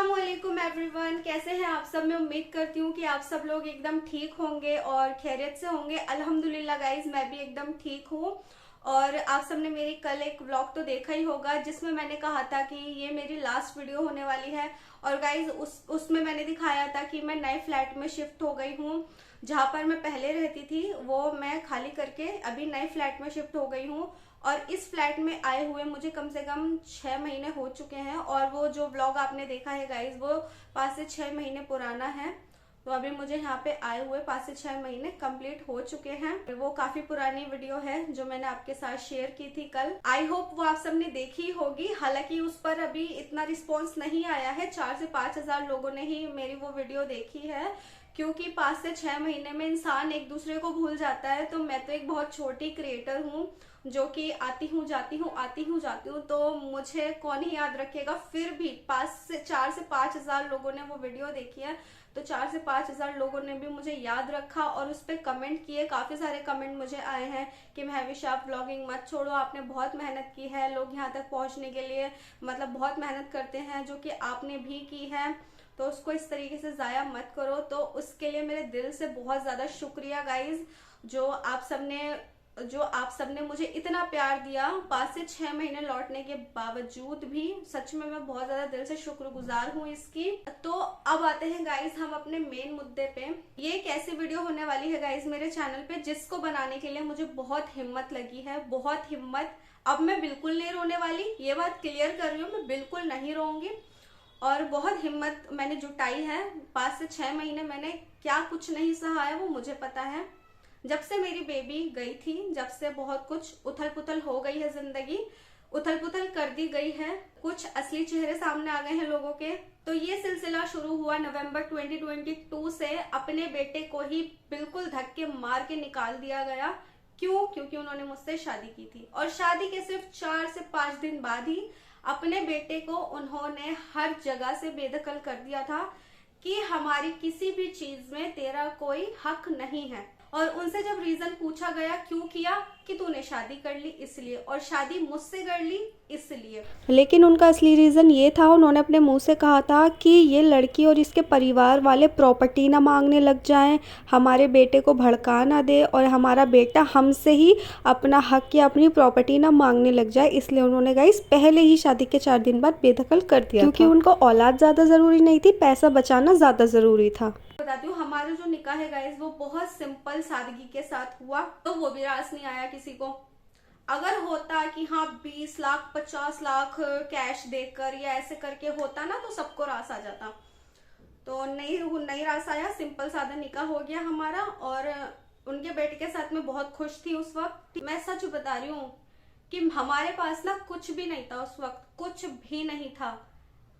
अस्सलामुअलैकुम एवरीवन, कैसे हैं आप सब। मैं उम्मीद करती हूँ कि आप सब लोग एकदम ठीक होंगे और खैरियत से होंगे। अल्हम्दुलिल्लाह गाइज, मैं भी एकदम ठीक हूँ। और आप सबने मेरी कल एक व्लॉग तो देखा ही होगा जिसमें मैंने कहा था कि ये मेरी लास्ट वीडियो होने वाली है। और गाइज उसमें मैंने दिखाया था कि मैं नए फ्लैट में शिफ्ट हो गई हूँ। जहाँ पर मैं पहले रहती थी वो मैं खाली करके अभी नए फ्लैट में शिफ्ट हो गई हूँ। और इस फ्लैट में आए हुए मुझे कम से कम 6 महीने हो चुके हैं। और वो जो ब्लॉग आपने देखा है गाइज वो 5 से 6 महीने पुराना है। तो अभी मुझे यहाँ पे आए हुए 5 से 6 महीने कंप्लीट हो चुके हैं। वो काफी पुरानी वीडियो है जो मैंने आपके साथ शेयर की थी कल। आई होप वो आप सबने देखी होगी। हालांकि उस पर अभी इतना रिस्पॉन्स नहीं आया है, 4 से 5 हजार लोगों ने ही मेरी वो वीडियो देखी है। क्योंकि 5 से 6 महीने में इंसान एक दूसरे को भूल जाता है। तो मैं तो एक बहुत छोटी क्रिएटर हूँ जो कि आती हूँ जाती हूँ आती हूँ जाती हूँ, तो मुझे कौन ही याद रखेगा। फिर भी 4 से 5 हजार लोगों ने वो वीडियो देखी है। तो 4 से 5 हजार लोगों ने भी मुझे याद रखा और उस पर कमेंट किए। काफी सारे कमेंट मुझे आए हैं कि महविश आप व्लॉगिंग मत छोड़ो, आपने बहुत मेहनत की है लोग यहाँ तक पहुंचने के लिए, मतलब बहुत मेहनत करते हैं जो कि आपने भी की है, तो उसको इस तरीके से जाया मत करो। तो उसके लिए मेरे दिल से बहुत ज्यादा शुक्रिया गाइज, जो आप सबने मुझे इतना प्यार दिया 5 से 6 महीने लौटने के बावजूद भी। सच में मैं बहुत ज्यादा दिल से शुक्रगुजार हूँ इसकी। तो अब आते हैं गाइज हम अपने मेन मुद्दे पे। ये एक ऐसी वीडियो होने वाली है गाइज मेरे चैनल पे जिसको बनाने के लिए मुझे बहुत हिम्मत लगी है, बहुत हिम्मत। अब मैं बिल्कुल नहीं रोने वाली, ये बात क्लियर कर रही हूँ, मैं बिल्कुल नहीं रोऊंगी। और बहुत हिम्मत मैंने जुटाई है। 5 से 6 महीने मैंने क्या कुछ नहीं सहा है वो मुझे पता है। जब से मेरी बेबी गई थी, जब से बहुत कुछ उथल पुथल हो गई है, जिंदगी उथल पुथल कर दी गई है, कुछ असली चेहरे सामने आ गए हैं लोगों के। तो ये सिलसिला शुरू हुआ नवंबर 2022 से। अपने बेटे को ही बिल्कुल धक्के मार के निकाल दिया गया। क्यों? क्योंकि उन्होंने मुझसे शादी की थी और शादी के सिर्फ 4 से 5 दिन बाद ही अपने बेटे को उन्होंने हर जगह से बेदखल कर दिया था कि हमारी किसी भी चीज में तेरा कोई हक नहीं है। और उनसे जब रीजन पूछा गया क्यों किया, कि तूने शादी कर ली इसलिए, और शादी मुझसे कर ली इसलिए। लेकिन उनका असली रीज़न ये था, उन्होंने अपने मुंह से कहा था कि ये लड़की और इसके परिवार वाले प्रॉपर्टी ना मांगने लग जाएं, हमारे बेटे को भड़का ना दे और हमारा बेटा हमसे ही अपना हक या अपनी प्रॉपर्टी ना मांगने लग जाए। इसलिए उन्होंने गाइस पहले ही शादी के 4 दिन बाद बेदखल कर दिया, क्योंकि उनको औलाद ज़्यादा ज़रूरी नहीं थी, पैसा बचाना ज़्यादा ज़रूरी था। बताती हूँ, हमारा जो निकाह है गाइस वो बहुत सिंपल सादगी के साथ हुआ, तो वो भी रास नहीं आया किसी को। अगर होता कि हाँ 20 लाख 50 लाख कैश देकर या ऐसे करके होता ना, तो सबको रास आ जाता। तो नहीं रास आया, सिंपल सादा निकाह हो गया हमारा। और उनके बेटे के साथ मैं बहुत खुश थी उस वक्त। मैं सच बता रही हूँ कि हमारे पास ना कुछ भी नहीं था उस वक्त, कुछ भी नहीं था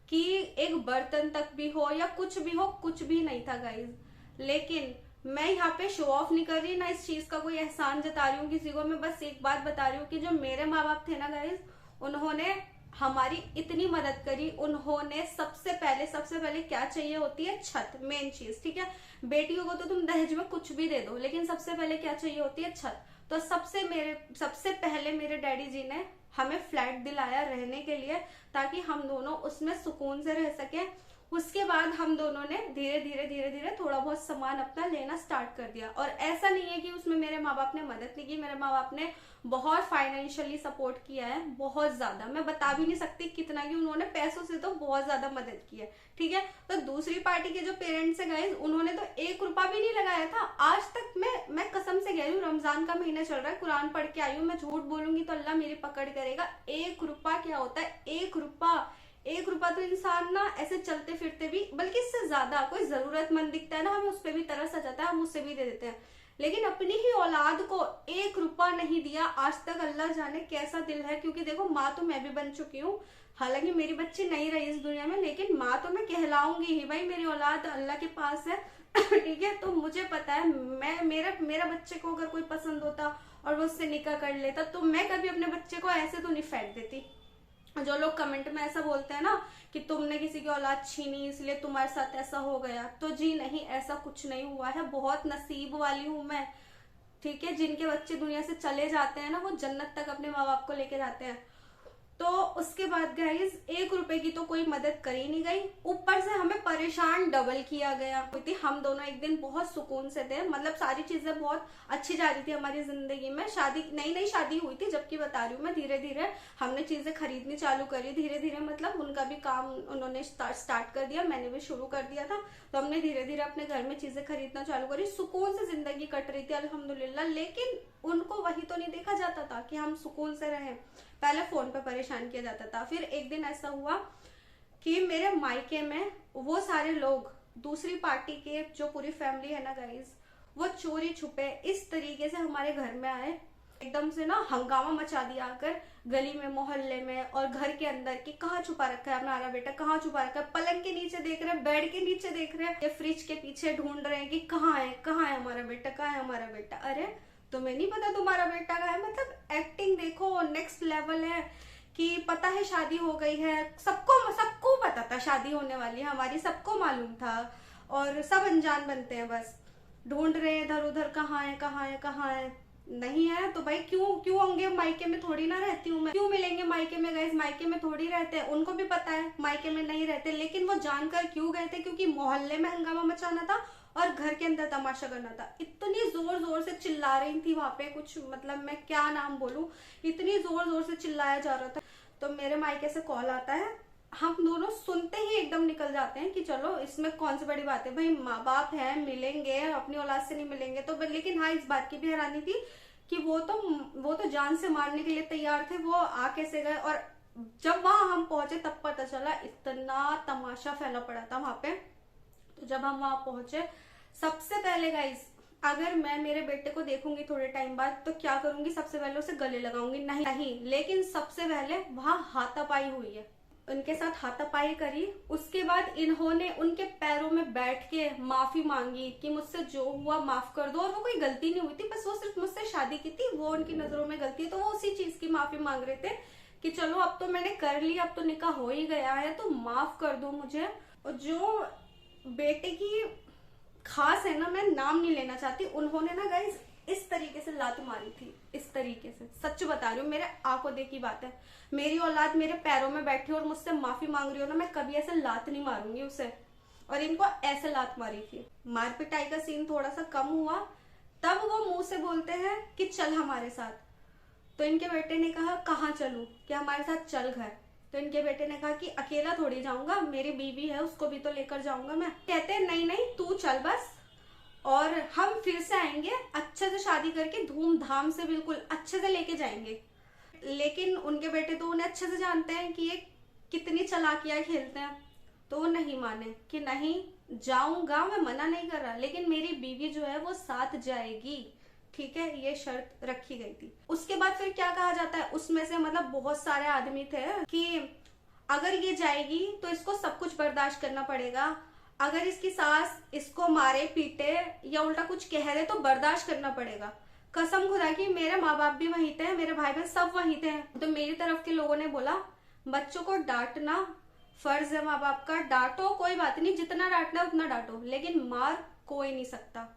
कि एक बर्तन तक भी हो या कुछ भी हो, कुछ भी नहीं था गाइज। लेकिन मैं यहाँ पे शो ऑफ नहीं कर रही, ना इस चीज का कोई एहसान जता रही हूँ किसी को। मैं बस एक बात बता रही हूँ कि जो मेरे माँ बाप थे ना गाइज, उन्होंने हमारी इतनी मदद करी। उन्होंने सबसे पहले क्या चाहिए होती है? छत, मेन चीज। ठीक है, बेटियों को तो तुम दहेज में कुछ भी दे दो, लेकिन सबसे पहले क्या चाहिए होती है? छत। तो सबसे पहले मेरे डैडी जी ने हमें फ्लैट दिलाया रहने के लिए, ताकि हम दोनों उसमें सुकून से रह सके। उसके बाद हम दोनों ने धीरे धीरे थोड़ा बहुत सामान अपना लेना स्टार्ट कर दिया। और ऐसा नहीं है कि उसमें मेरे माँ बाप ने मदद नहीं की, मेरे माँ बाप ने बहुत फाइनेंशियली सपोर्ट किया है, बहुत ज्यादा। मैं बता भी नहीं सकती कितना, कि उन्होंने पैसों से तो बहुत ज्यादा मदद की है। ठीक है, तो दूसरी पार्टी के जो पेरेंट्स है गाइस, उन्होंने तो 1 रुपया भी नहीं लगाया था आज तक। मैं कसम से कह रही हूँ, रमजान का महीना चल रहा है, कुरान पढ़ के आई हूँ, मैं झूठ बोलूंगी तो अल्लाह मेरी पकड़ करेगा। 1 रुपया क्या होता है? 1 रुपया, 1 रुपया तो इंसान ना ऐसे चलते फिरते भी, बल्कि इससे ज्यादा कोई जरूरतमंद दिखता है ना, हमें उस पर भी तरस आ जाता है, हम उससे भी दे देते हैं। लेकिन अपनी ही औलाद को 1 रुपया नहीं दिया आज तक, अल्लाह जाने कैसा दिल है। क्योंकि देखो, माँ तो मैं भी बन चुकी हूँ, हालांकि मेरी बच्ची नहीं रही इस दुनिया में, लेकिन माँ तो मैं कहलाऊंगी ही भाई, मेरी औलाद अल्लाह के पास है। ठीक है, तो मुझे पता है, मेरा बच्चे को अगर कोई पसंद होता और वो उससे निकाह कर लेता, तो मैं कभी अपने बच्चे को ऐसे तो नहीं फेंक देती। जो लोग कमेंट में ऐसा बोलते हैं ना कि तुमने किसी की औलाद छीनी इसलिए तुम्हारे साथ ऐसा हो गया, तो जी नहीं, ऐसा कुछ नहीं हुआ है। बहुत नसीब वाली हूं मैं। ठीक है, जिनके बच्चे दुनिया से चले जाते हैं ना, वो जन्नत तक अपने माँ बाप को लेके जाते हैं। तो उसके बाद गाइस 1 रुपए की तो कोई मदद करी नहीं गई, ऊपर से हमें परेशान डबल किया गया। हम दोनों एक दिन बहुत सुकून से थे, मतलब सारी चीजें बहुत अच्छी जा रही थी हमारी जिंदगी में। शादी नई शादी हुई थी, जबकि बता रही हूँ मैं, धीरे धीरे हमने चीजें खरीदनी चालू करी, धीरे धीरे मतलब उनका भी काम उन्होंने स्टार्ट कर दिया, मैंने भी शुरू कर दिया था। तो हमने धीरे धीरे अपने घर में चीजें खरीदना चालू करी, सुकून से जिंदगी कट रही थी अल्हम्दुलिल्लाह। लेकिन उनको वही तो नहीं देखा जाता था कि हम सुकून से रहें, पहले फोन पे परेशान किया जाता था। फिर एक दिन ऐसा हुआ कि मेरे मायके में वो सारे लोग, दूसरी पार्टी के जो पूरी फैमिली है ना गाइस, वो चोरी छुपे इस तरीके से हमारे घर में आए, एकदम से ना हंगामा मचा दिया आकर गली में, मोहल्ले में और घर के अंदर कि कहाँ छुपा रखा है हमारा बेटा, कहाँ छुपा रखा है। पलंग के नीचे देख रहे हैं, बेड के नीचे देख रहे हैं, ये फ्रिज के पीछे ढूंढ रहे हैं कि कहाँ है हमारा बेटा, कहाँ है हमारा बेटा। अरे तुम्हें नहीं पता तुम्हारा बेटा कहाँ है? मतलब एक्टिंग देखो, नेक्स्ट लेवल है कि पता है शादी हो गई है, सबको पता था शादी होने वाली है हमारी, सबको मालूम था, और सब अनजान बनते हैं, बस ढूंढ रहे हैं इधर उधर, कहाँ है। नहीं है तो भाई क्यों होंगे, मायके में थोड़ी ना रहती हूँ मैं, क्यों मिलेंगे मायके में गाइस, मायके में थोड़ी रहते हैं, उनको भी पता है मायके में नहीं रहते। लेकिन वो जानकर क्यों गए थे? क्योंकि मोहल्ले में हंगामा मचाना था और घर के अंदर तमाशा करना था। इतनी जोर से चिल्ला रही थी वहां पे, कुछ मतलब मैं क्या नाम बोलूं, इतनी जोर से चिल्लाया जा रहा था। तो मेरे मायके से कॉल आता है, हम दोनों सुनते ही एकदम निकल जाते हैं कि चलो इसमें कौन सी बड़ी बात है, भाई माँ बाप है, मिलेंगे, अपनी औलाद से नहीं मिलेंगे तो। लेकिन हाँ, इस बात की भी हैरानी थी कि वो तो जान से मारने के लिए तैयार थे, वो आ कैसे गए। और जब वहां हम पहुंचे तब पता चला इतना तमाशा फैला पड़ा था वहां पे। तो जब हम वहां पहुंचे, सबसे पहले गाइस, अगर मैं मेरे बेटे को देखूंगी थोड़े टाइम बाद तो क्या करूंगी, सबसे पहले उसे गले लगाऊंगी, नहीं। लेकिन सबसे पहले वहां हाथापाई हुई है, उनके साथ हाथापाई करी। उसके बाद इन्होंने उनके पैरों में बैठ के माफी मांगी कि मुझसे जो हुआ माफ कर दो। और वो कोई गलती नहीं हुई थी, बस वो सिर्फ मुझसे शादी की थी, वो उनकी नजरों में गलती है, तो वो उसी चीज की माफी मांग रहे थे कि चलो अब तो मैंने कर लिया, अब तो निकाह हो ही गया है, तो माफ कर दो मुझे। और जो बेटे की खास है ना, मैं नाम नहीं लेना चाहती, उन्होंने ना गाइस इस तरीके से लात मारी थी, इस तरीके से, सच बता रही हूँ, मेरे आंखों देखी बात है। मेरी औलाद मेरे पैरों में बैठी और मुझसे माफी मांग रही हो ना, मैं कभी ऐसे लात नहीं मारूंगी उसे। और इनको ऐसे लात मारी थी। मार पिटाई का सीन थोड़ा सा कम हुआ, तब वो मुंह से बोलते हैं कि चल हमारे साथ। तो इनके बेटे ने कहा कहाँ चलूं, कि हमारे साथ चल घर। तो इनके बेटे ने कहा कि अकेला थोड़ी जाऊंगा, मेरी बीवी है, उसको भी तो लेकर जाऊंगा मैं। कहते हैं नहीं तू चल बस, और हम फिर से आएंगे, अच्छे से शादी करके धूमधाम से, बिल्कुल अच्छे से लेके जाएंगे। लेकिन उनके बेटे तो उन्हें अच्छे से जानते हैं कि ये कितनी चालाकियां खेलते हैं, तो वो नहीं माने कि नहीं जाऊंगा, मैं मना नहीं कर रहा, लेकिन मेरी बीवी जो है वो साथ जाएगी, ठीक है, ये शर्त रखी गई थी। उसके बाद फिर क्या कहा जाता है, उसमें से मतलब बहुत सारे आदमी थे कि अगर ये जाएगी तो इसको सब कुछ बर्दाश्त करना पड़ेगा, अगर इसकी सास इसको मारे पीटे या उल्टा कुछ कह रहे तो बर्दाश्त करना पड़ेगा। कसम खुदा की, मेरे माँ बाप भी वहीं थे, मेरे भाई बहन सब वहीं थे। तो मेरी तरफ के लोगों ने बोला बच्चों को डांटना फर्ज है माँ बाप का, डांटो, कोई बात नहीं, जितना डांटना है उतना डांटो, लेकिन मार कोई नहीं सकता,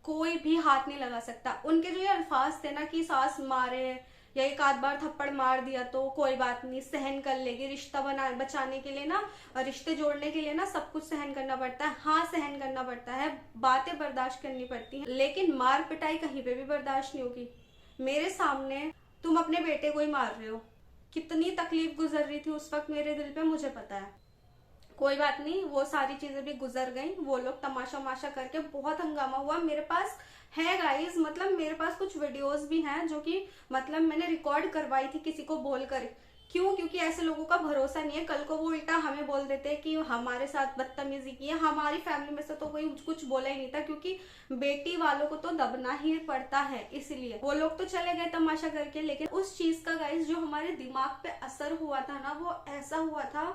कोई भी हाथ नहीं लगा सकता। उनके जो ये अल्फाज थे ना कि सास मारे या एक आध बार थप्पड़ मार दिया तो कोई बात नहीं, सहन कर लेगी, रिश्ता बचाने के लिए ना, रिश्ते जोड़ने के लिए ना सब कुछ सहन करना पड़ता है। हाँ सहन करना पड़ता है, बातें बर्दाश्त करनी पड़ती हैं, लेकिन मार पिटाई कहीं पे भी बर्दाश्त नहीं होगी। मेरे सामने तुम अपने बेटे को ही मार रहे हो, कितनी तकलीफ गुजर रही थी उस वक्त मेरे दिल पे, मुझे पता है। कोई बात नहीं, वो सारी चीजें भी गुजर गई, वो लोग तमाशा माशा करके बहुत हंगामा हुआ। मेरे पास है गाइस, मतलब मेरे पास कुछ वीडियोस भी हैं जो कि मतलब मैंने रिकॉर्ड करवाई थी किसी को बोलकर। क्यों? क्योंकि ऐसे लोगों का भरोसा नहीं है, कल को वो उल्टा हमें बोल देते कि हमारे साथ बदतमीजी की है। हमारी फैमिली में से तो कोई कुछ बोला ही नहीं था, क्योंकि बेटी वालों को तो दबना ही पड़ता है, इसलिए वो लोग तो चले गए तमाशा करके। लेकिन उस चीज का गाइस जो हमारे दिमाग पे असर हुआ था ना, वो ऐसा हुआ था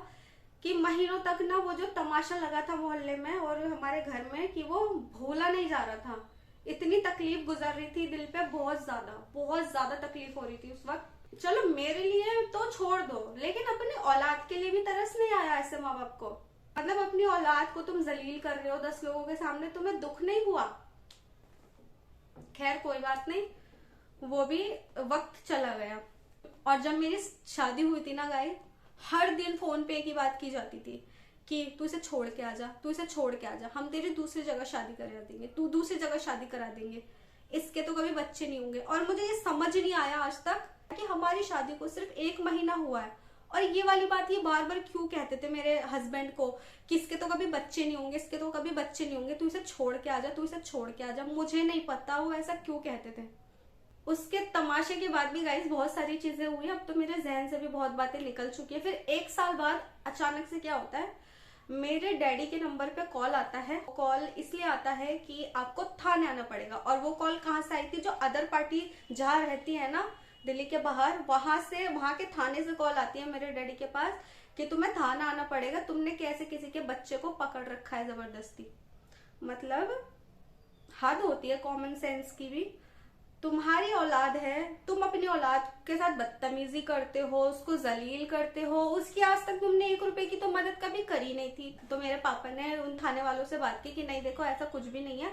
कि महीनों तक ना वो जो तमाशा लगा था मोहल्ले में और हमारे घर में, कि वो भूला नहीं जा रहा था। इतनी तकलीफ गुजर रही थी दिल पे, बहुत ज्यादा तकलीफ हो रही थी उस वक्त। चलो मेरे लिए तो छोड़ दो, लेकिन अपनी औलाद के लिए भी तरस नहीं आया ऐसे माँ बाप को? मतलब अपनी औलाद को तुम जलील कर रहे हो 10 लोगों के सामने, तुम्हें दुख नहीं हुआ? खैर कोई बात नहीं, वो भी वक्त चला गया। और जब मेरी शादी हुई थी ना गाइस, हर दिन फोन पे की बात की जाती थी कि तू इसे छोड़ के आ जा, तू इसे छोड़ के आ जा, हम तेरी दूसरी जगह शादी करा देंगे, तू दूसरी जगह शादी करा देंगे, इसके तो कभी बच्चे नहीं होंगे। और मुझे ये समझ नहीं आया आज तक कि हमारी शादी को सिर्फ 1 महीना हुआ है और ये वाली बात ये बार बार क्यों कहते थे मेरे हस्बैंड को कि इसके तो कभी बच्चे नहीं होंगे, इसके तो कभी बच्चे नहीं होंगे, तू इसे छोड़ के आ जा, तू इसे छोड़ के आ जा। मुझे नहीं पता वो ऐसा क्यों कहते थे। उसके तमाशे के बाद भी गाइस बहुत सारी चीजें हुई, अब तो मेरे जहन से भी बहुत बातें निकल चुकी है। फिर 1 साल बाद अचानक से क्या होता है, मेरे डैडी के नंबर पे कॉल आता है। कॉल इसलिए आता है कि आपको थाने आना पड़ेगा। और वो कॉल कहाँ से आई थी, जो अदर पार्टी जहाँ रहती है ना दिल्ली के बाहर, वहां से, वहां के थाने से कॉल आती है मेरे डैडी के पास कि तुम्हें थाना आना पड़ेगा, तुमने कैसे किसी के बच्चे को पकड़ रखा है जबरदस्ती। मतलब हद होती है कॉमन सेंस की भी। तुम्हारी औलाद है, तुम अपनी औलाद के साथ बदतमीजी करते हो, उसको जलील करते हो, उसकी आज तक तुमने 1 रुपए की तो मदद कभी करी नहीं थी। तो मेरे पापा ने उन थाने वालों से बात की कि नहीं देखो ऐसा कुछ भी नहीं है।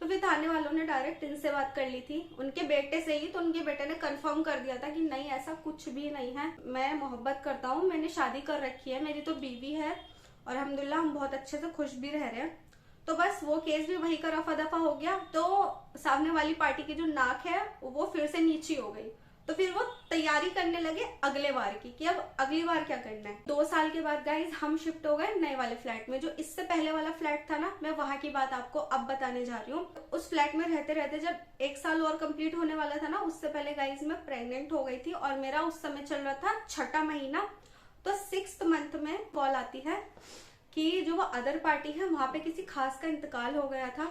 तो फिर थाने वालों ने डायरेक्ट इनसे बात कर ली थी, उनके बेटे से ही। तो उनके बेटे ने कंफर्म कर दिया था कि नहीं ऐसा कुछ भी नहीं है, मैं मोहब्बत करता हूँ, मैंने शादी कर रखी है, मेरी तो बीवी है और अल्हम्दुलिल्लाह हम बहुत अच्छे से खुश भी रह रहे हैं। तो बस वो केस भी वही का रफा दफा हो गया। तो सामने वाली पार्टी की जो नाक है वो फिर से नीची हो गई। तो फिर वो तैयारी करने लगे अगले बार की कि अब अगली बार क्या करना है। 2 साल के बाद गाइस हम शिफ्ट हो गए नए वाले फ्लैट में। जो इससे पहले वाला फ्लैट था ना, मैं वहां की बात आपको अब बताने जा रही हूँ। उस फ्लैट में रहते रहते जब 1 साल और कंप्लीट होने वाला था ना, उससे पहले गाइस मैं प्रेग्नेंट हो गई थी और मेरा उस समय चल रहा था 6ठा महीना। तो 6th मंथ में कॉल आती है कि जो वो अदर पार्टी है वहां पे किसी खास का इंतकाल हो गया था,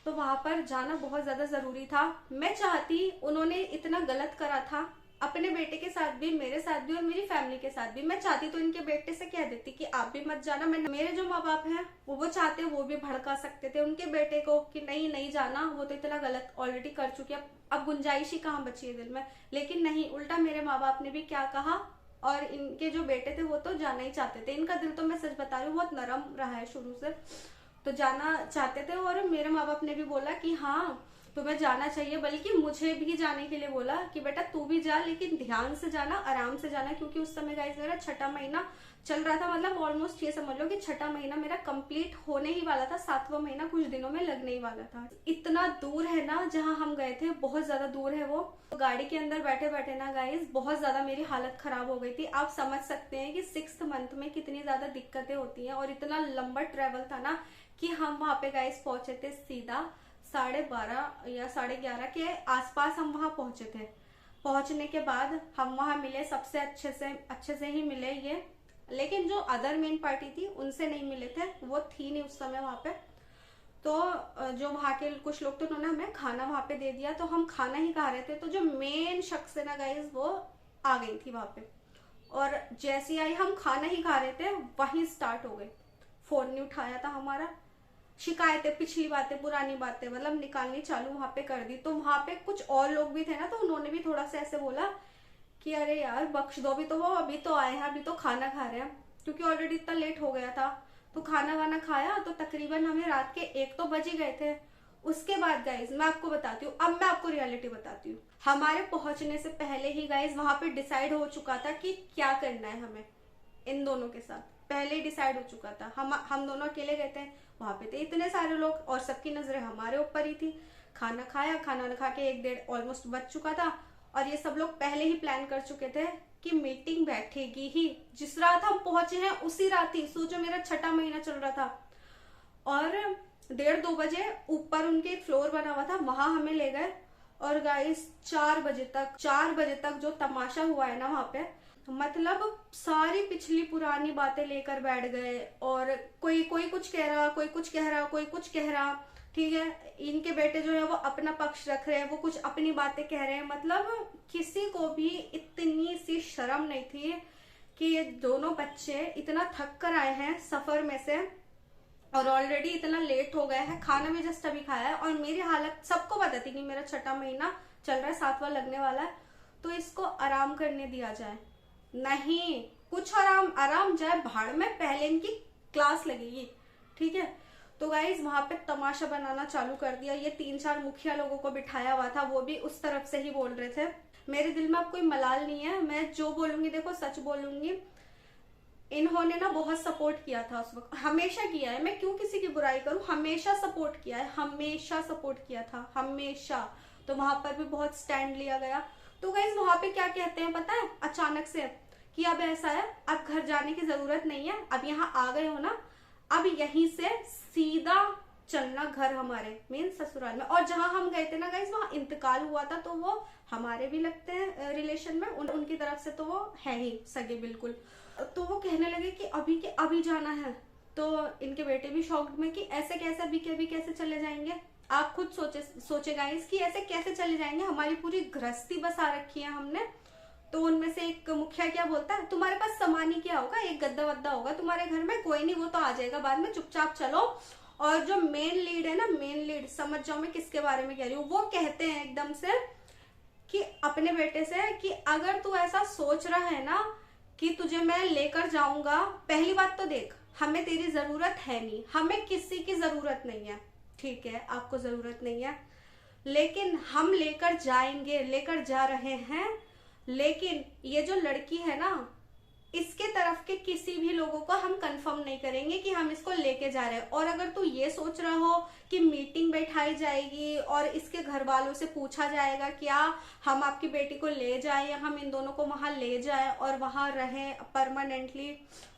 तो वहां पर जाना बहुत ज्यादा जरूरी था। मैं चाहती, उन्होंने इतना गलत करा था अपने बेटे के साथ भी, मेरे साथ भी और मेरी फैमिली के साथ भी। मैं चाहती तो इनके बेटे से कह देती कि आप भी मत जाना। मेरे जो माँ बाप हैं वो चाहते, वो भी भड़का सकते थे उनके बेटे को कि नहीं नहीं जाना, वो तो इतना गलत ऑलरेडी कर चुकी है, अब गुंजाइश ही कहाँ बची है दिल में। लेकिन नहीं, उल्टा मेरे माँ बाप ने भी क्या कहा, और इनके जो बेटे थे वो तो जाना ही चाहते थे। इनका दिल तो मैं सच बता रही हूँ बहुत नरम रहा है शुरू से, तो जाना चाहते थे। और मेरे माँ बाप ने भी बोला कि हाँ तुम्हें जाना चाहिए, बल्कि मुझे भी जाने के लिए बोला कि बेटा तू भी जा, लेकिन ध्यान से जाना, आराम से जाना। क्योंकि उस समय गाइस मेरा 6ठा महीना चल रहा था, मतलब ऑलमोस्ट ये समझ लो कि 6ठा महीना मेरा कंप्लीट होने ही वाला था, 7वां महीना कुछ दिनों में लगने ही वाला था। इतना दूर है ना जहाँ हम गए थे, बहुत ज्यादा दूर है वो। तो गाड़ी के अंदर बैठे बैठे ना गाइस बहुत ज्यादा मेरी हालत खराब हो गई थी। आप समझ सकते हैं कि 6th मंथ में कितनी ज्यादा दिक्कतें होती हैं। और इतना लंबा ट्रेवल था ना कि हम वहां पे गाइस पहुंचे थे सीधा 12:30 या 11:30 के आसपास हम वहां पहुंचे थे। पहुंचने के बाद हम वहां मिले, सबसे अच्छे से ही मिले ये, लेकिन जो अदर मेन पार्टी थी उनसे नहीं मिले थे, वो थी नहीं उस समय वहां पे। तो जो वहां के कुछ लोग थे उन्होंने हमें खाना वहां पे दे दिया, तो हम खाना ही खा रहे थे। तो जो मेन शख्स है ना गाइस वो आ गई थी वहां पे, और जैसे आई हम खाना ही खा रहे थे वहीं स्टार्ट हो गए। फोन नहीं उठाया था हमारा, शिकायतें, पिछली बातें, पुरानी बातें मतलब निकालनी चालू वहां पे कर दी। तो वहां पे कुछ और लोग भी थे ना, तो उन्होंने भी थोड़ा सा ऐसे बोला कि अरे यार बख्श दो, अभी तो वो अभी तो आए हैं, अभी तो खाना खा रहे हैं, क्योंकि ऑलरेडी इतना लेट हो गया था। तो खाना वाना खाया तो तकरीबन हमें रात के 1 तो बज ही गए थे। उसके बाद गाइज मैं आपको बताती हूँ, अब मैं आपको रियलिटी बताती हूँ। हमारे पहुंचने से पहले ही गाइज वहां पे डिसाइड हो चुका था कि क्या करना है हमें इन दोनों के साथ, पहले ही डिसाइड हो चुका था। हम दोनों अकेले गए थे, वहां पे थे इतने सारे लोग और सबकी नजरें हमारे ऊपर ही थी। खाना खाया, खाना खा के 1-1:30 ऑलमोस्ट बज चुका था, और ये सब लोग पहले ही प्लान कर चुके थे कि मीटिंग बैठेगी ही। जिस रात हम पहुंचे हैं उसी रात ही, सोचो मेरा 6ठा महीना चल रहा था, और 1:30-2 बजे ऊपर उनके एक फ्लोर बना हुआ था, वहां हमें ले गए। और गाइस 4 बजे तक जो तमाशा हुआ है ना वहां पे, मतलब सारी पिछली पुरानी बातें लेकर बैठ गए। और कोई कुछ कह रहा, कोई कुछ कह रहा, कोई कुछ कह रहा, ठीक है। इनके बेटे जो है वो अपना पक्ष रख रहे हैं, वो कुछ अपनी बातें कह रहे हैं। मतलब किसी को भी इतनी सी शर्म नहीं थी कि ये दोनों बच्चे इतना थक कर आए हैं सफर में से, और ऑलरेडी इतना लेट हो गया है, खाना भी जस्ट अभी खाया है। और मेरी हालत सबको पता थी कि मेरा 6ठा महीना चल रहा है, 7वां लगने वाला है, तो इसको आराम करने दिया जाए। नहीं, कुछ आराम जाए भाड़ में, पहले इनकी क्लास लगेगी, ठीक है। तो गाइज वहां पे तमाशा बनाना चालू कर दिया। ये 3-4 मुखिया लोगों को बिठाया हुआ था, वो भी उस तरफ से ही बोल रहे थे। मेरे दिल में अब कोई मलाल नहीं है, मैं जो बोलूंगी देखो सच बोलूंगी। इन्होंने ना बहुत सपोर्ट किया था उस वक्त, हमेशा किया है, मैं क्यों किसी की बुराई करूं, हमेशा सपोर्ट किया है, हमेशा सपोर्ट किया था, हमेशा। तो वहां पर भी बहुत स्टैंड लिया गया। तो गाइस वहां पे क्या कहते हैं पता है, अचानक से कि अब ऐसा है, अब घर जाने की जरूरत नहीं है, अब यहाँ आ गए हो ना, अब यहीं से सीधा चलना घर हमारे मेन ससुराल में। और जहां हम गए थे ना गाइस, वहां इंतकाल हुआ था, तो वो हमारे भी लगते हैं रिलेशन में, उनकी तरफ से तो वो है ही सगे बिल्कुल। तो वो कहने लगे कि अभी के अभी जाना है। तो इनके बेटे भी शॉक्ड में कि ऐसे कैसे, अभी के अभी कैसे चले जाएंगे। आप खुद सोचे गाइस कि ऐसे कैसे चले जाएंगे, हमारी पूरी गृहस्थी बसा रखी है हमने। तो उनमें से एक मुखिया क्या बोलता है, तुम्हारे पास सामान ही क्या होगा, एक गद्दा वद्दा होगा तुम्हारे घर में, कोई नहीं वो तो आ जाएगा बाद में, चुपचाप चलो। और जो मेन लीड है ना, मेन लीड, समझ जाओ मैं किसके बारे में कह रही हूँ, वो कहते हैं एकदम से कि अपने बेटे से कि अगर तू ऐसा सोच रहा है ना कि तुझे मैं लेकर जाऊंगा, पहली बात तो देख हमें तेरी जरूरत है नहीं, हमें किसी की जरूरत नहीं है, ठीक है आपको जरूरत नहीं है, लेकिन हम लेकर जाएंगे, लेकर जा रहे हैं। लेकिन ये जो लड़की है ना, इसके तरफ के किसी भी लोगों को हम कंफर्म नहीं करेंगे कि हम इसको लेके जा रहे हैं। और अगर तू ये सोच रहा हो कि मीटिंग बैठाई जाएगी और इसके घर वालों से पूछा जाएगा क्या हम आपकी बेटी को ले जाएं या हम इन दोनों को वहां ले जाएं और वहां रहें परमानेंटली,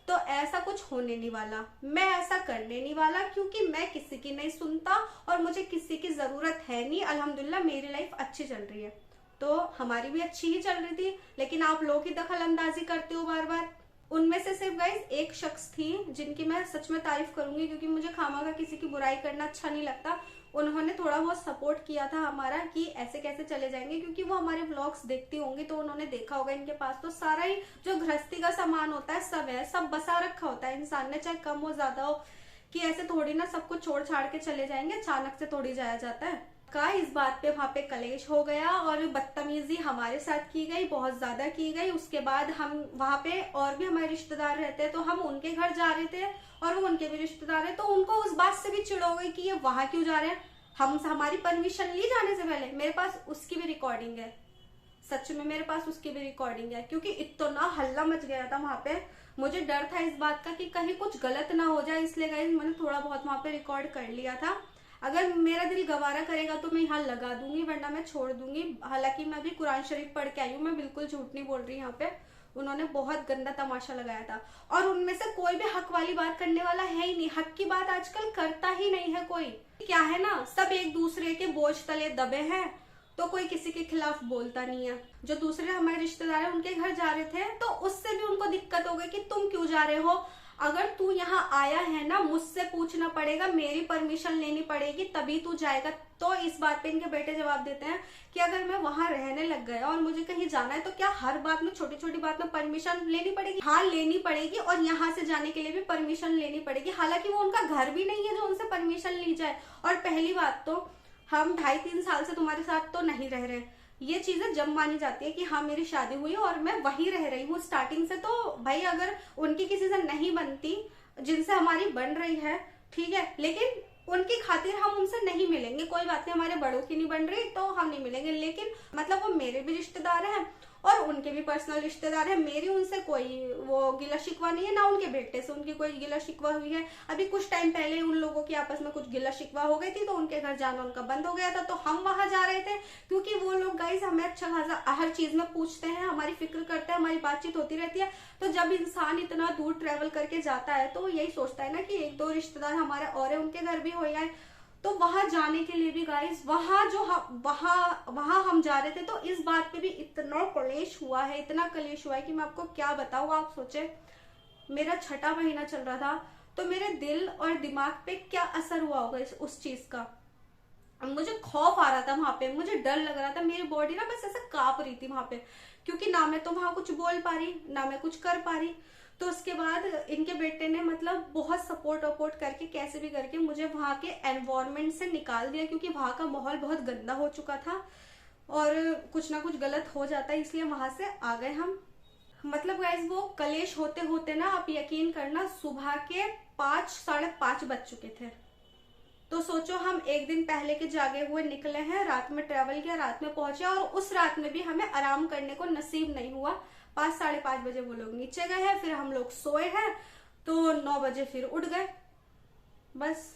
तो ऐसा कुछ होने नहीं वाला, मैं ऐसा करने नहीं वाला, क्योंकि मैं किसी की नहीं सुनता और मुझे किसी की जरूरत है नहीं। अल्हम्दुलिल्लाह मेरी लाइफ अच्छी चल रही है, तो हमारी भी अच्छी ही चल रही थी, लेकिन आप लोग ही दखल अंदाजी करते हो बार बार। उनमें से सिर्फ गाइस एक शख्स थी जिनकी मैं सच में तारीफ करूंगी, क्योंकि मुझे खामखा किसी की बुराई करना अच्छा नहीं लगता। उन्होंने थोड़ा बहुत सपोर्ट किया था हमारा कि ऐसे कैसे चले जाएंगे, क्योंकि वो हमारे व्लॉग्स देखती होंगी तो उन्होंने देखा होगा इनके पास तो सारा ही जो गृहस्थी का सामान होता है सब है, सब बसा रखा होता है इंसान ने, चाहे कम हो ज्यादा हो, कि ऐसे थोड़ी ना सब कुछ छोड़ छाड़ के चले जाएंगे, अचानक से थोड़ी जाया जाता है। का इस बात पे वहां पे कलेश हो गया और बदतमीजी हमारे साथ की गई, बहुत ज्यादा की गई। उसके बाद हम वहां पे और भी हमारे रिश्तेदार रहते हैं, तो हम उनके घर जा रहे थे और वो उनके भी रिश्तेदार है, तो उनको उस बात से भी चिढ़ हो गई कि ये वहां क्यों जा रहे हैं, हमारी परमिशन ली जाने से पहले। मेरे पास उसकी भी रिकॉर्डिंग है, सच में मेरे पास उसकी भी रिकॉर्डिंग है, क्योंकि इतना हल्ला मच गया था वहां पे, मुझे डर था इस बात का कि कहीं कुछ गलत ना हो जाए, इसलिए गाइस मैंने थोड़ा बहुत वहां पे रिकॉर्ड कर लिया था। अगर मेरा दिल गवारा करेगा तो मैं यहाँ लगा दूंगी, वरना मैं छोड़ दूंगी। हालांकि मैं भी कुरान शरीफ पढ़ के आई हूँ, मैं बिल्कुल झूठ नहीं बोल रही। यहाँ पे उन्होंने बहुत गंदा तमाशा लगाया था और उनमें से कोई भी हक वाली बात करने वाला है ही नहीं, हक की बात आजकल करता ही नहीं है कोई। क्या है ना, सब एक दूसरे के बोझ तले दबे हैं, तो कोई किसी के खिलाफ बोलता नहीं है। जो दूसरे हमारे रिश्तेदार हैं उनके घर जा रहे थे, तो उससे भी उनको दिक्कत हो गई कि तुम क्यों जा रहे हो, अगर तू यहाँ आया है ना मुझसे पूछना पड़ेगा, मेरी परमिशन लेनी पड़ेगी तभी तू जाएगा। तो इस बात पे इनके बेटे जवाब देते हैं कि अगर मैं वहां रहने लग गया और मुझे कहीं जाना है तो क्या हर बात में, छोटी छोटी बात में परमिशन लेनी पड़ेगी? हाँ लेनी पड़ेगी, और यहाँ से जाने के लिए भी परमिशन लेनी पड़ेगी। हालांकि वो उनका घर भी नहीं है जो उनसे परमिशन ली जाए। और पहली बात तो हम 2.5-3 साल से तुम्हारे साथ तो नहीं रह रहे, ये चीजें जब मानी जाती है कि हाँ मेरी शादी हुई और मैं वहीं रह रही हूँ स्टार्टिंग से। तो भाई अगर उनकी किसी से नहीं बनती जिनसे हमारी बन रही है, ठीक है, लेकिन उनकी खातिर हम उनसे नहीं मिलेंगे, कोई बात नहीं, हमारे बड़ों की नहीं बन रही तो हम नहीं मिलेंगे। लेकिन मतलब वो मेरे भी रिश्तेदार हैं और उनके भी पर्सनल रिश्तेदार हैं, मेरी उनसे कोई वो गिला शिकवा नहीं है, ना उनके बेटे से उनकी कोई गिला शिकवा हुई है। अभी कुछ टाइम पहले उन लोगों की आपस में कुछ गिला शिकवा हो गई थी, तो उनके घर जाना उनका बंद हो गया था, तो हम वहां जा रहे थे, क्योंकि वो लोग गाइस हमें अच्छा खासा हर चीज में पूछते हैं, हमारी फिक्र करते हैं, हमारी बातचीत होती रहती है। तो जब इंसान इतना दूर ट्रेवल करके जाता है तो यही सोचता है ना कि 1-2 रिश्तेदार हमारे और है, उनके घर भी हो जाए। तो वहां जाने के लिए भी गाइस वहां हम जा रहे थे, तो इस बात पे भी इतना कलेश हुआ है, इतना कलेश हुआ है कि मैं आपको क्या बताऊं। आप सोचे मेरा 6ठा महीना चल रहा था, तो मेरे दिल और दिमाग पे क्या असर हुआ होगा उस चीज का। मुझे खौफ आ रहा था वहां पे, मुझे डर लग रहा था, मेरी बॉडी ना बस ऐसे कांप रही थी वहां पे, क्योंकि ना मैं तो वहां कुछ बोल पा रही, ना मैं कुछ कर पा रही। तो उसके बाद इनके बेटे ने मतलब बहुत सपोर्ट वपोर्ट करके कैसे भी करके मुझे वहां के एनवायरनमेंट से निकाल दिया, क्योंकि वहां का माहौल बहुत गंदा हो चुका था और कुछ ना कुछ गलत हो जाता है, इसलिए वहां से आ गए हम। मतलब गाइज वो कलेश होते होते ना, आप यकीन करना, सुबह के 5-5:30 बज चुके थे। तो सोचो हम एक दिन पहले के जागे हुए निकले हैं, रात में ट्रेवल किया, रात में पहुंचे, और उस रात में भी हमें आराम करने को नसीब नहीं हुआ। 5 साढ़े 5 बजे वो लोग नीचे गए हैं, फिर हम लोग सोए हैं, तो 9 बजे फिर उठ गए। बस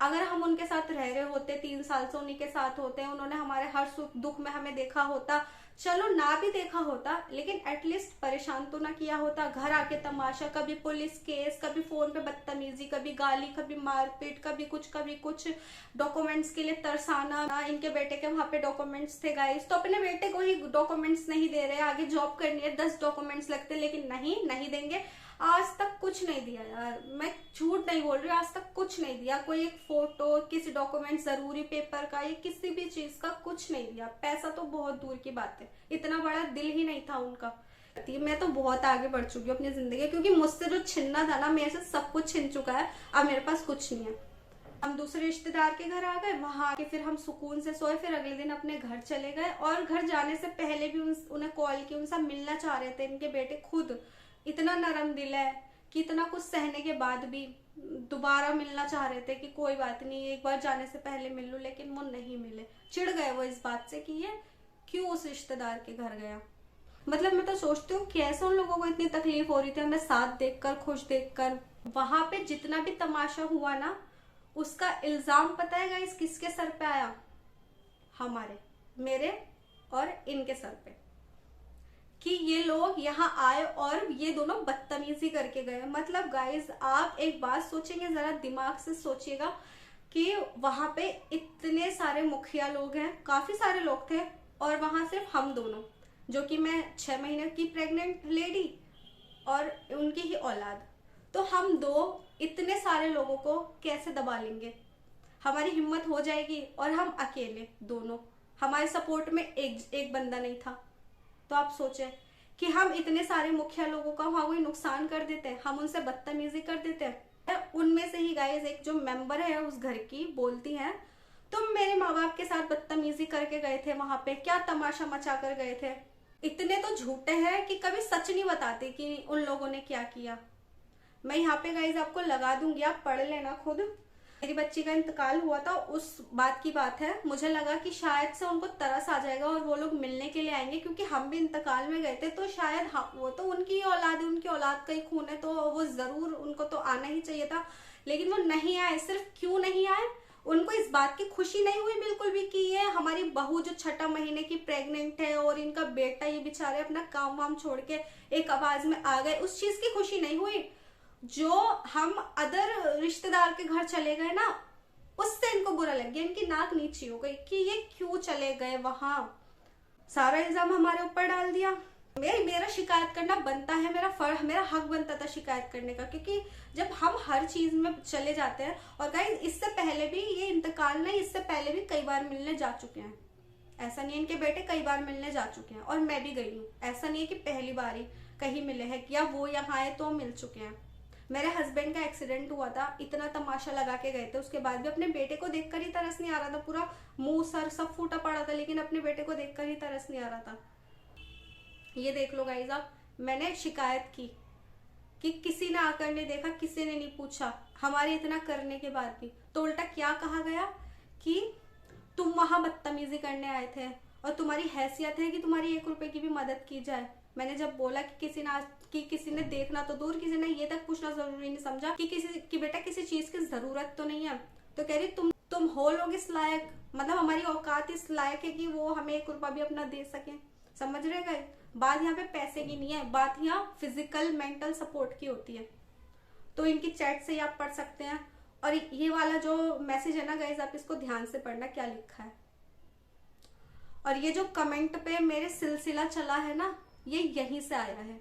अगर हम उनके साथ रह रहे होते, 3 साल से उन्हीं के साथ होते हैं, उन्होंने हमारे हर सुख दुख में हमें देखा होता, चलो ना भी देखा होता लेकिन एटलीस्ट परेशान तो ना किया होता। घर आके तमाशा, कभी पुलिस केस, कभी फोन पे बदतमीजी, कभी गाली, कभी मारपीट, कभी कुछ डॉक्यूमेंट्स के लिए तरसाना। इनके बेटे के वहां पे डॉक्यूमेंट्स थे गाइस, तो अपने बेटे को ही डॉक्यूमेंट्स नहीं दे रहे, आगे जॉब करनी है, 10 डॉक्यूमेंट्स लगते, लेकिन नहीं देंगे। आज तक कुछ नहीं दिया यार, मैं झूठ नहीं बोल रही, आज तक कुछ नहीं दिया। कोई एक फोटो, किसी डॉक्यूमेंट जरूरी पेपर का, या किसी भी चीज का कुछ नहीं दिया। पैसा तो बहुत दूर की बात है, इतना बड़ा दिल ही नहीं था उनका। मैं तो बहुत आगे बढ़ चुकी हूँ अपनी जिंदगी, क्योंकि मुझसे जो छिनना था ना, मेरे से सब कुछ छिन चुका है। अब मेरे पास कुछ नहीं है। हम दूसरे रिश्तेदार के घर आ गए, वहां आके फिर हम सुकून से सोए, फिर अगले दिन अपने घर चले गए। और घर जाने से पहले भी उन्हें कॉल की, उनसे मिलना चाह रहे थे। इनके बेटे खुद इतना नरम दिल है कि इतना कुछ सहने के बाद भी दोबारा मिलना चाह रहे थे कि कोई बात नहीं, एक बार जाने से पहले मिल लूं, लेकिन वो नहीं मिले। चिढ़ गए वो इस बात से कि ये क्यों उस रिश्तेदार के घर गया। मतलब मैं तो सोचती हूँ कैसे उन लोगों को इतनी तकलीफ हो रही थी हमें साथ देखकर, खुश देखकर। वहां पे जितना भी तमाशा हुआ ना, उसका इल्जाम पता है गाइस किसके सर पे आया? हमारे, मेरे और इनके सर पे, कि ये लोग यहाँ आए और ये दोनों बदतमीजी करके गए। मतलब गाइस आप एक बात सोचेंगे, जरा दिमाग से सोचिएगा कि वहां पे इतने सारे मुखिया लोग हैं, काफी सारे लोग थे, और वहां सिर्फ हम दोनों, जो कि मैं 6 महीने की प्रेग्नेंट लेडी और उनकी ही औलाद, तो हम दो इतने सारे लोगों को कैसे दबा लेंगे? हमारी हिम्मत हो जाएगी? और हम अकेले दोनों, हमारे सपोर्ट में एक बंदा नहीं था। तो आप सोचे कि हम इतने सारे मुखिया लोगों का वहां कोई नुकसान कर देते हैं, हम उनसे बदतमीजी कर देते हैं। उनमें से ही गाइस एक जो मेंबर है उस घर की बोलती हैं, तुम मेरे माँ बाप के साथ बदतमीजी करके गए थे, वहां पे क्या तमाशा मचा कर गए थे। इतने तो झूठे हैं कि कभी सच नहीं बताते कि उन लोगों ने क्या किया। मैं यहाँ पे गाइस आपको लगा दूंगी, आप पढ़ लेना खुद। मेरी बच्ची का इंतकाल हुआ था, उस बात की बात है। मुझे लगा कि शायद से उनको तरस आ जाएगा और वो लोग मिलने के लिए आएंगे, क्योंकि हम भी इंतकाल में गए थे, तो शायद वो तो उनकी ही औलाद है, उनकी औलाद का ही खून है, तो वो जरूर उनको तो आना ही चाहिए था। लेकिन वो नहीं आए। सिर्फ क्यों नहीं आए? उनको इस बात की खुशी नहीं हुई बिल्कुल भी कि ये हमारी बहू जो 6 महीने की प्रेग्नेंट है और इनका बेटा, ये बेचारे अपना काम वाम छोड़ के एक आवाज में आ गए, उस चीज की खुशी नहीं हुई। जो हम अदर रिश्तेदार के घर चले गए ना, उससे इनको बुरा लग गया, इनकी नाक नीची हो गई कि ये क्यों चले गए वहां। सारा इल्जाम हमारे ऊपर डाल दिया। मेरा शिकायत करना बनता है, मेरा हक बनता था शिकायत करने का, क्योंकि जब हम हर चीज में चले जाते हैं। और गाइस इससे पहले भी, ये इंतकाल नहीं, इससे पहले भी कई बार मिलने जा चुके हैं। ऐसा नहीं है, इनके बेटे कई बार मिलने जा चुके हैं, और मैं भी गई हूँ। ऐसा नहीं है कि पहली बार ही कहीं मिले हैं, या वो यहाँ आए तो मिल चुके हैं। मेरे हस्बैंड का एक्सीडेंट हुआ था, इतना तमाशा लगा के गए थे, उसके बाद भी अपने बेटे को देखकर ही तरस नहीं आ रहा था। पूरा मुंह सर सब फूटा पड़ा था, लेकिन अपने बेटे को देखकर ही तरस नहीं आ रहा था। ये देख लो गाइस आप, मैंने शिकायत की कि किसी ने आकर नहीं देखा, किसी ने नहीं पूछा, हमारे इतना करने के बाद भी। तो उल्टा क्या कहा गया कि तुम वहां बदतमीजी करने आए थे और तुम्हारी हैसियत है कि तुम्हारी 1 रुपए की भी मदद की जाए। मैंने जब बोला कि किसी ने देखना तो दूर, किसी ने ये तक पूछना जरूरी नहीं समझा कि बेटा किसी चीज की जरूरत तो नहीं है, तो कह रही तुम हो लोग इस लायक, मतलब हमारी औकात इस लायक है कि वो हमें 1 रुपया भी अपना दे सके। समझ रहे गए? बात यहाँ पे पैसे की नहीं है, बात यहाँ फिजिकल मेंटल सपोर्ट की होती है। तो इनकी चैट से ही आप पढ़ सकते हैं। और ये वाला जो मैसेज है ना गाइज, आप इसको ध्यान से पढ़ना क्या लिखा है। और ये जो कमेंट पे मेरे सिलसिला चला है ना, ये यहीं से आया है।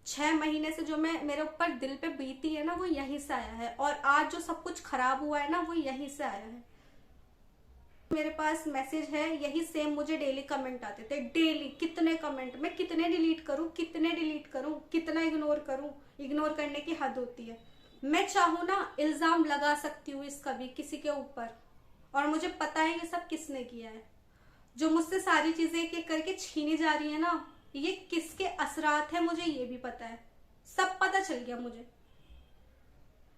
6 महीने से जो मेरे ऊपर दिल पे बीती है ना, वो यहीं से आया है। और आज जो सब कुछ खराब हुआ है ना, वो यहीं से आया है। मेरे पास मैसेज है, यही सेम मुझे डेली कमेंट आते थे। डेली कितने कमेंट, मैं कितने डिलीट करूं, कितना इग्नोर करूं। इग्नोर करने की हद होती है। मैं चाहूं ना इल्जाम लगा सकती हूँ इसका भी किसी के ऊपर, और मुझे पता है ये सब किसने किया है। जो मुझसे सारी चीजें एक एक करके छीनी जा रही है ना, ये किसके असरात है मुझे ये भी पता है, सब पता चल गया मुझे।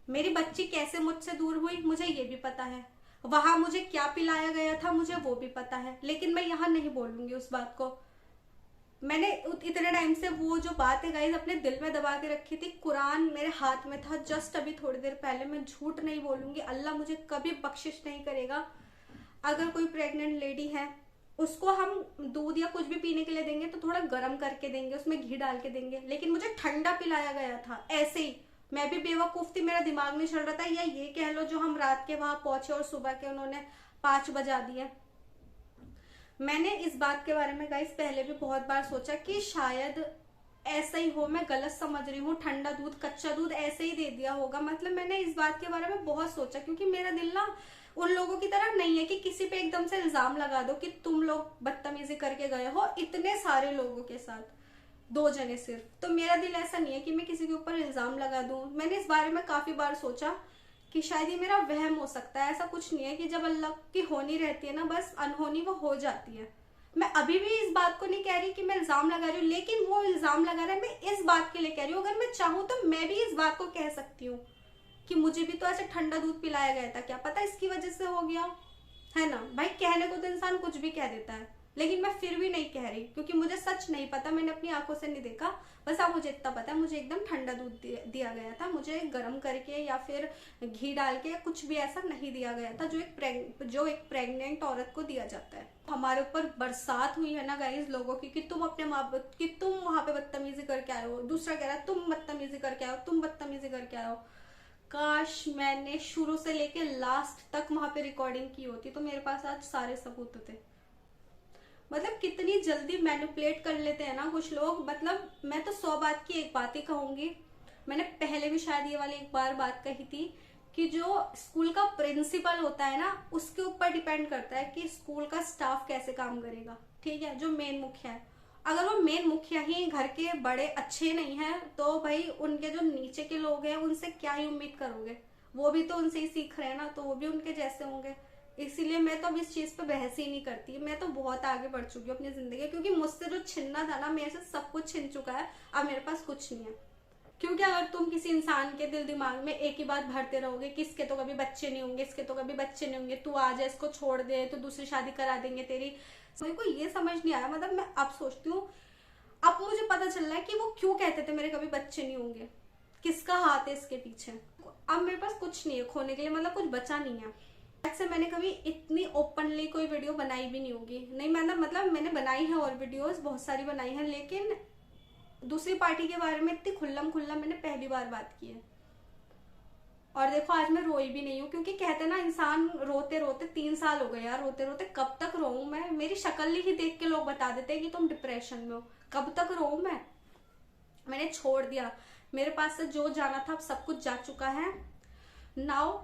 मेरी बच्ची कैसे मुझसे दूर हुई मुझे ये भी पता है, वहां मुझे क्या पिलाया गया था मुझे वो भी पता है, लेकिन मैं यहाँ नहीं बोलूंगी उस बात को। मैंने इतने टाइम से वो जो बात है गाइस अपने दिल में दबा के रखी थी। कुरान मेरे हाथ में था जस्ट अभी थोड़ी देर पहले। मैं झूठ नहीं बोलूंगी, अल्लाह मुझे कभी बख्शिश नहीं करेगा। अगर कोई प्रेग्नेंट लेडी है उसको हम दूध या कुछ भी पीने के लिए देंगे तो थोड़ा गर्म करके देंगे, उसमें घी डाल के देंगे, लेकिन मुझे ठंडा पिलाया गया था ऐसे ही। मैं भी बेवकूफ थी, मेरा दिमाग नहीं चल रहा था, या ये कह लो जो हम रात के वहां पहुंचे और सुबह के उन्होंने 5 बजा दिए। मैंने इस बात के बारे में गाइस पहले भी बहुत बार सोचा कि शायद ऐसा ही हो, मैं गलत समझ रही हूँ, ठंडा दूध कच्चा दूध ऐसे ही दे दिया होगा। मतलब मैंने इस बात के बारे में बहुत सोचा, क्योंकि मेरा दिल ना उन लोगों की तरह नहीं है कि किसी पे एकदम से इल्जाम लगा दो कि तुम लोग बदतमीजी करके गए हो इतने सारे लोगों के साथ, 2 जने सिर्फ। तो मेरा दिल ऐसा नहीं है कि मैं किसी के ऊपर इल्जाम लगा दूं। मैंने इस बारे में काफी बार सोचा कि शायद ये मेरा वहम हो सकता है। ऐसा कुछ नहीं है कि जब अल्लाह की होनी रहती है ना, बस अनहोनी वो हो जाती है। मैं अभी भी इस बात को नहीं कह रही कि मैं इल्जाम लगा रही हूँ, लेकिन वो इल्जाम लगा रहा है, मैं इस बात के लिए कह रही हूँ। अगर मैं चाहूँ तो मैं भी इस बात को कह सकती हूँ कि मुझे भी तो ऐसे ठंडा दूध पिलाया गया था, क्या पता इसकी वजह से हो गया है ना। भाई कहने को तो इंसान कुछ भी कह देता है, लेकिन मैं फिर भी नहीं कह रही क्योंकि मुझे सच नहीं पता, मैंने अपनी आंखों से नहीं देखा। बस अब मुझे इतना पता है, मुझे एकदम ठंडा दूध दिया गया था, मुझे गर्म करके या फिर घी डाल के कुछ भी ऐसा नहीं दिया गया था जो एक प्रेग्नेंट औरत को दिया जाता है। हमारे ऊपर बरसात हुई है ना गाइस लोगों की कि तुम अपने माँ बाप कि तुम वहां पे बदतमीजी करके आए हो, दूसरा कह रहा है तुम बदतमीजी करके आए हो, तुम बदतमीजी करके आए हो। काश मैंने शुरू से लेके लास्ट तक वहां पे रिकॉर्डिंग की होती तो मेरे पास आज सारे सबूत होते। मतलब कितनी जल्दी मैनिपुलेट कर लेते हैं ना कुछ लोग। मतलब मैं तो 100 बात की एक बात ही कहूंगी, मैंने पहले भी शायद ये वाली एक बार बात कही थी कि जो स्कूल का प्रिंसिपल होता है ना उसके ऊपर डिपेंड करता है कि स्कूल का स्टाफ कैसे काम करेगा। ठीक है, जो मेन मुखिया है, अगर वो मेन मुखिया ही घर के बड़े अच्छे नहीं है तो भाई उनके जो नीचे के लोग हैं उनसे क्या ही उम्मीद करोगे। वो भी तो उनसे ही सीख रहे हैं ना, तो वो भी उनके जैसे होंगे। इसीलिए मैं तो अब इस चीज पे बहस ही नहीं करती। मैं तो बहुत आगे बढ़ चुकी हूँ अपनी जिंदगी, क्योंकि मुझसे जो छीनना था ना मेरे से सब कुछ छिन चुका है। अब मेरे पास कुछ नहीं है। क्योंकि अगर तुम किसी इंसान के दिल दिमाग में एक ही बात भरते रहोगे कि इसके तो कभी बच्चे नहीं होंगे, इसके तो कभी बच्चे नहीं होंगे, तू आ जा इसको छोड़ दे, तो दूसरी शादी करा देंगे तेरी। मेरे को ये समझ नहीं आया। मतलब मैं अब सोचती हूँ, अब मुझे पता चल रहा है कि वो क्यों कहते थे मेरे कभी बच्चे नहीं होंगे, किसका हाथ है इसके पीछे। अब मेरे पास कुछ नहीं है खोने के लिए, मतलब कुछ बचा नहीं है। ऐसे मैंने कभी इतनी ओपनली कोई वीडियो बनाई भी नहीं होगी। नहीं मतलब मैंने बनाई है और वीडियोस बहुत सारी बनाई है, लेकिन दूसरी पार्टी के बारे में इतनी खुल्लम खुल्ला मैंने पहली बार बात की है। और देखो आज मैं रोई भी नहीं हूँ, क्योंकि कहते ना इंसान रोते रोते 3 साल हो गए यार, रोते रोते कब तक रोऊं मैं। मेरी शक्ल ही देख के लोग बता देते हैं कि तुम डिप्रेशन में हो, कब तक रोऊं मैं। मैंने छोड़ दिया, मेरे पास से जो जाना था सब कुछ जा चुका है। नाउ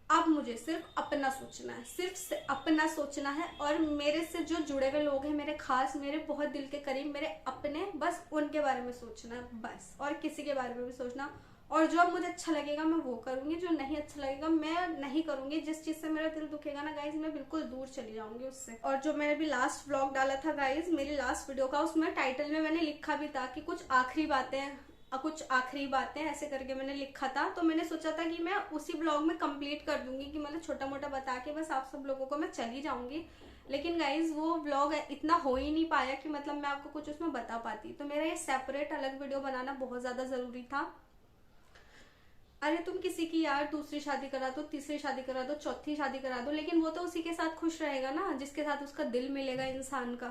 अब मुझे सिर्फ अपना सोचना है, सिर्फ अपना सोचना है। और मेरे से जो जुड़े हुए लोग हैं, मेरे खास, मेरे बहुत दिल के करीब, मेरे अपने, बस उनके बारे में सोचना है बस, और किसी के बारे में भी सोचना। और जो मुझे अच्छा लगेगा मैं वो करूंगी, जो नहीं अच्छा लगेगा मैं नहीं करूंगी। जिस चीज से मेरा दिल दुखेगा ना गाइज, मैं बिल्कुल दूर चली जाऊंगी उससे। और जो मैंने भी लास्ट व्लॉग डाला था गाइज, मेरी लास्ट वीडियो का, उसमें टाइटल में मैंने लिखा भी था कि कुछ आखिरी बातें ऐसे करके मैंने लिखा था। तो मैंने सोचा था कि मैं उसी ब्लॉग में कंप्लीट कर दूंगी, कि मतलब छोटा मोटा बता के बस आप सब लोगों को मैं चली जाऊंगी। लेकिन गाइज वो ब्लॉग इतना हो ही नहीं पाया कि मतलब मैं आपको कुछ उसमें बता पाती। तो मेरा ये सेपरेट अलग वीडियो बनाना बहुत ज्यादा जरूरी था। अरे तुम किसी की यार दूसरी शादी करा दो, तीसरी शादी करा दो, चौथी शादी करा दो, लेकिन वो तो उसी के साथ खुश रहेगा ना जिसके साथ उसका दिल मिलेगा इंसान का।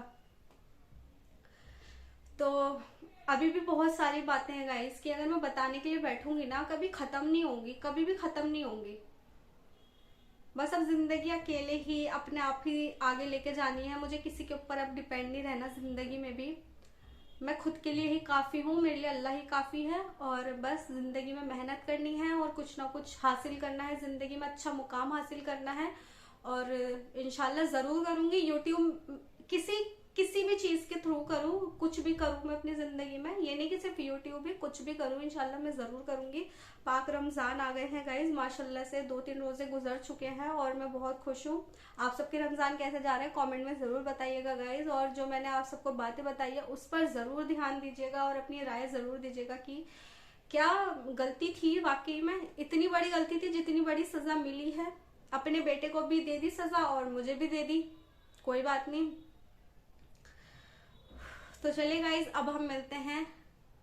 तो अभी भी बहुत सारी बातें हैं गाइस कि अगर मैं बताने के लिए बैठूंगी ना कभी खत्म नहीं होंगी, कभी भी खत्म नहीं होंगी। बस अब जिंदगी अकेले ही अपने आप ही आगे लेके जानी है। मुझे किसी के ऊपर अब डिपेंड नहीं रहना जिंदगी में भी। मैं खुद के लिए ही काफी हूँ, मेरे लिए अल्लाह ही काफी है। और बस जिंदगी में मेहनत करनी है और कुछ ना कुछ हासिल करना है जिंदगी में, अच्छा मुकाम हासिल करना है। और इंशाल्लाह जरूर करूंगी। यूट्यूब किसी भी चीज के थ्रू करूँ, कुछ भी करूँ मैं अपनी जिंदगी में, ये नहीं कि सिर्फ यूट्यूब ही, कुछ भी करूँ इंशाल्लाह मैं जरूर करूंगी। पाक रमजान आ गए हैं गाइज, माशाल्लाह से 2-3 रोजे गुजर चुके हैं और मैं बहुत खुश हूँ। आप सबके रमजान कैसे जा रहे हैं कमेंट में जरूर बताइएगा गाइज। और जो मैंने आप सबको बातें बताई है उस पर जरूर ध्यान दीजिएगा और अपनी राय जरूर दीजिएगा कि क्या गलती थी वाकई में, इतनी बड़ी गलती थी जितनी बड़ी सजा मिली है। अपने बेटे को भी दे दी सजा और मुझे भी दे दी, कोई बात नहीं। तो चलिए गाइस, अब हम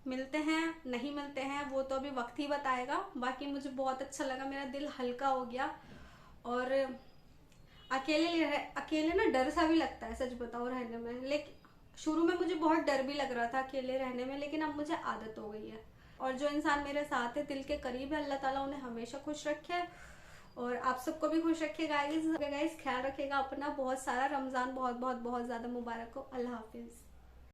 मिलते हैं नहीं मिलते हैं वो तो अभी वक्त ही बताएगा। बाकी मुझे बहुत अच्छा लगा, मेरा दिल हल्का हो गया। और अकेले ना डर सा भी लगता है सच बताओ रहने में, लेकिन शुरू में मुझे बहुत डर भी लग रहा था अकेले रहने में, लेकिन अब मुझे आदत हो गई है। और जो इंसान मेरे साथ है, दिल के करीब है, अल्लाह ताला उन्हें हमेशा खुश रखे और आप सबको भी खुश रखे गाइस। ख्याल रखेगा अपना, बहुत सारा रमजान बहुत बहुत बहुत ज्यादा मुबारक हो। अल्लाह हाफिज।